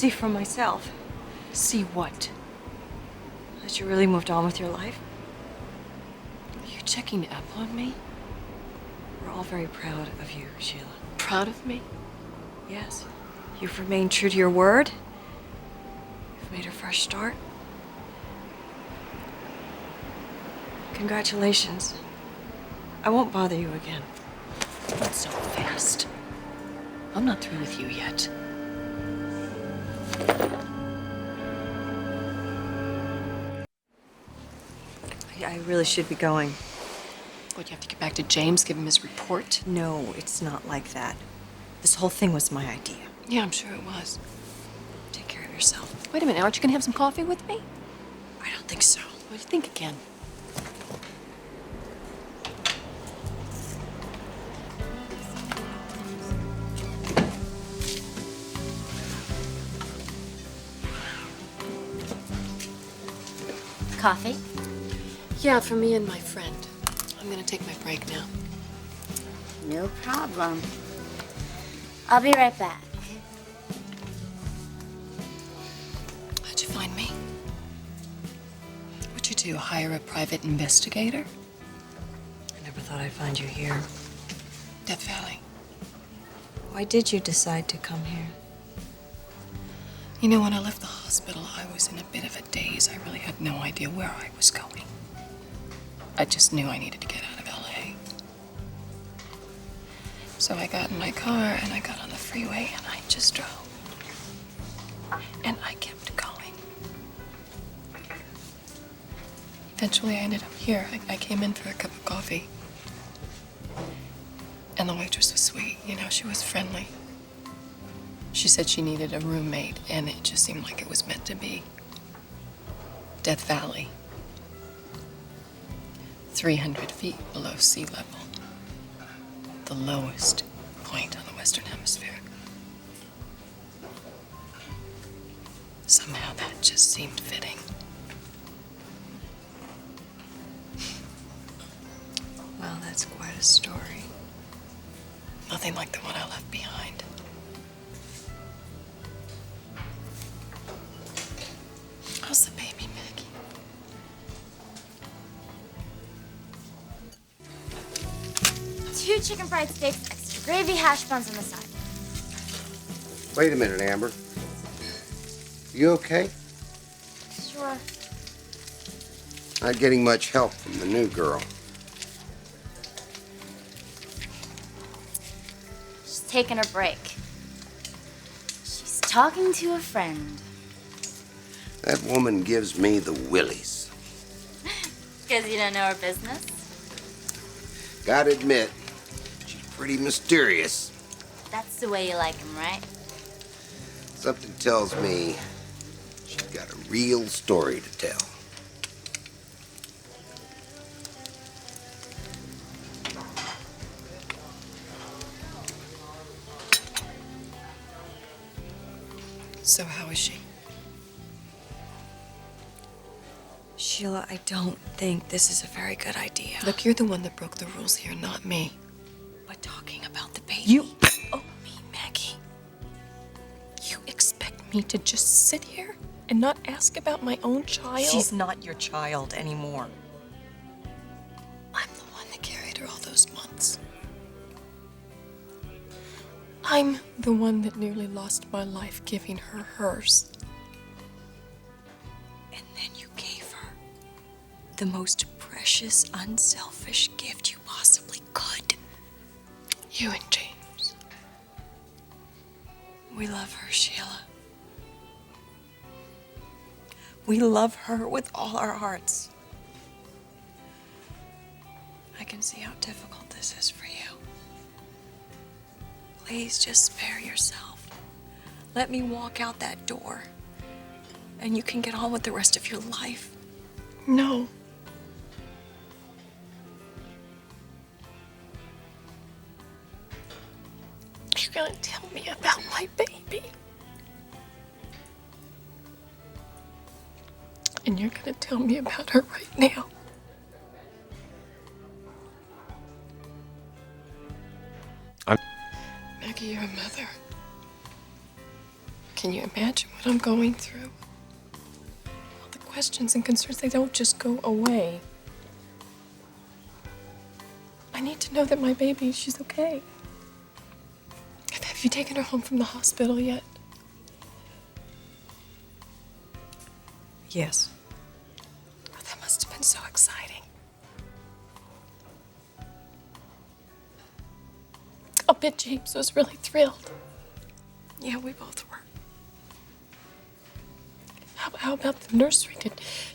see for myself. See what? That you really moved on with your life. Are you checking up on me? We're all very proud of you, Sheila. Proud of me? Yes. You've remained true to your word. You've made a fresh start. Congratulations. I won't bother you again. Not so fast. I'm not through with you yet. I really should be going. What, you have to get back to James, give him his report? No, it's not like that. This whole thing was my idea. Yeah, I'm sure it was. Take care of yourself. Wait a minute, aren't you gonna have some coffee with me? I don't think so. What do you think again? Coffee? Yeah, for me and my friend. I'm gonna take my break now. No problem. I'll be right back. How'd you find me? What'd you do, hire a private investigator? I never thought I'd find you here. Death Valley. Why did you decide to come here? You know, when I left the hospital, I was in a bit of a daze. I really had no idea where I was going. I just knew I needed to get out of LA. So I got in my car and I got on the freeway and I just drove. And I kept going. Eventually I ended up here. I came in for a cup of coffee. And the waitress was sweet, you know, she was friendly. She said she needed a roommate, and it just seemed like it was meant to be. Death Valley. 300 feet below sea level. The lowest point on the Western Hemisphere. Somehow that just seemed fitting. Well, that's quite a story. Nothing like the one I left behind. How's the baby, Maggie? Two chicken fried steaks, extra gravy, hash browns on the side. Wait a minute, Amber. You okay? Sure. Not getting much help from the new girl. She's taking a break. She's talking to a friend. That woman gives me the willies. Because you don't know her business? Gotta admit, she's pretty mysterious. That's the way you like him, right? Something tells me she's got a real story to tell. So how is she? Sheila, I don't think this is a very good idea. Look, you're the one that broke the rules here, not me. But talking about the baby... You owe me, Maggie. You expect me to just sit here and not ask about my own child? She's not your child anymore. I'm the one that carried her all those months. I'm the one that nearly lost my life giving her hers. And then you gave her the most precious, unselfish gift you possibly could. You and James. We love her, Sheila. We love her with all our hearts. I can see how difficult this is for you. Please just spare yourself. Let me walk out that door, and you can get on with the rest of your life. No. You're gonna tell me about my baby. And you're gonna tell me about her right now. Maggie, you're a mother. Can you imagine what I'm going through? All the questions and concerns, they don't just go away. I need to know that my baby, she's okay. Have you taken her home from the hospital yet? Yes. Oh, that must have been so exciting. I'll bet James was really thrilled. Yeah, we both were. How about the nursery?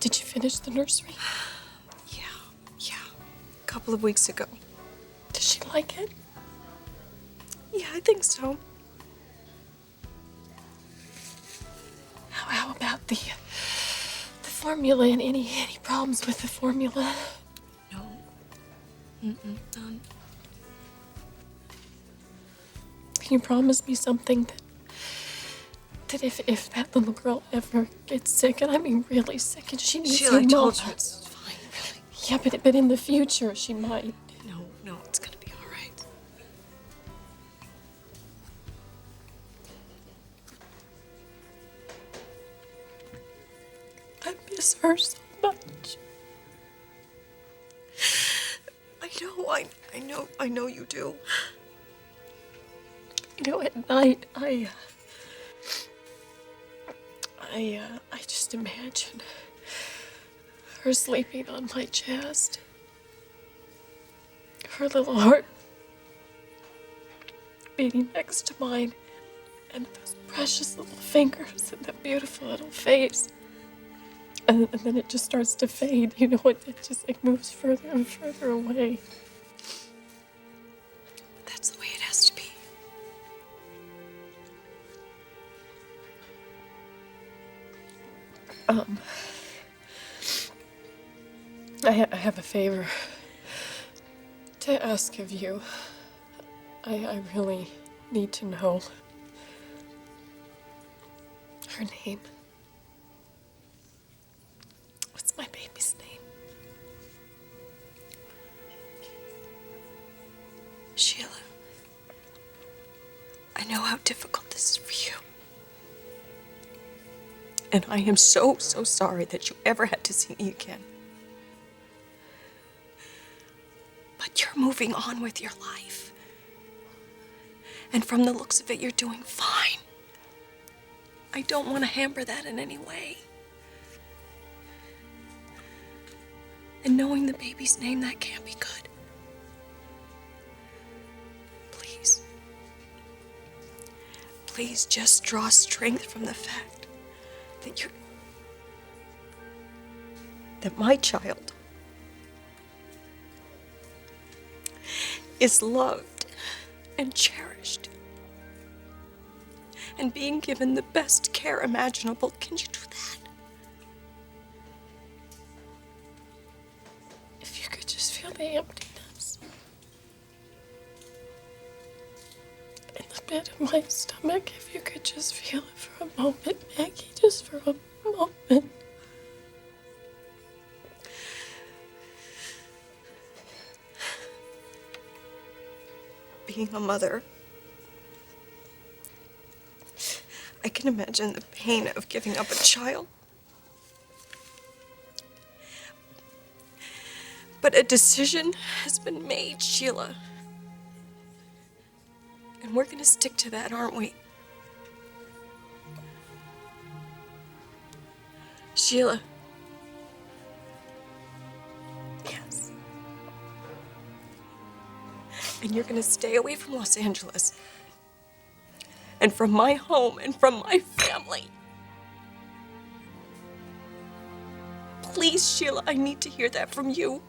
Did you finish the nursery? Yeah. A couple of weeks ago. Does she like it? Yeah, I think so. How about the formula and any problems with the formula? No. None. Can you promise me something that if that little girl ever gets sick, and I mean really sick, and she needs Sheila, I her told mom- you it's fine, really. Yeah, but in the future she might. No, it's gonna be all right. I miss her so much. I know you do. You know, at night I just imagine her sleeping on my chest. Her little heart beating next to mine, and those precious little fingers and that beautiful little face. And then it just starts to fade, you know, it moves further and further away. That's the way it has to be. I have a favor to ask of you. I really need to know her name. What's my baby's name? Sheila, I know how difficult this is for you. And I am so sorry that you ever had to see me again. But you're moving on with your life. And from the looks of it, you're doing fine. I don't want to hamper that in any way. And knowing the baby's name, that can't be good. Please just draw strength from the fact that my child is loved and cherished and being given the best care imaginable. Can you do that? If you could just feel the emptiness in the pit of my stomach, if you could just feel it for a moment, Maggie, just for a moment. Being a mother, I can imagine the pain of giving up a child. But a decision has been made, Sheila. And we're gonna stick to that, aren't we? Sheila. Yes. And you're gonna stay away from Los Angeles. And from my home and from my family. Please, Sheila, I need to hear that from you.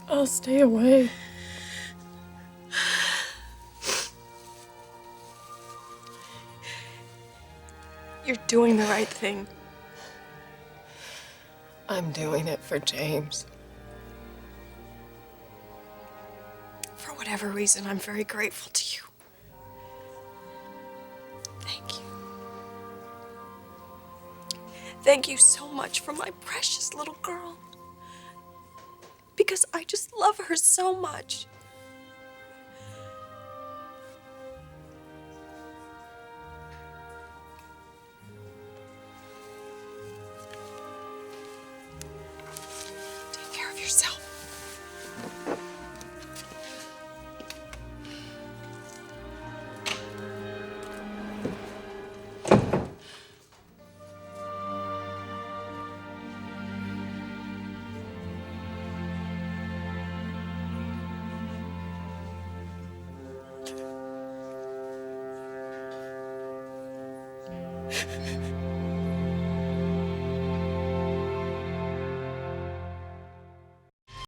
I'll stay away. You're doing the right thing. I'm doing it for James. For whatever reason, I'm very grateful to you. Thank you. Thank you so much for my precious little girl. Because I just love her so much.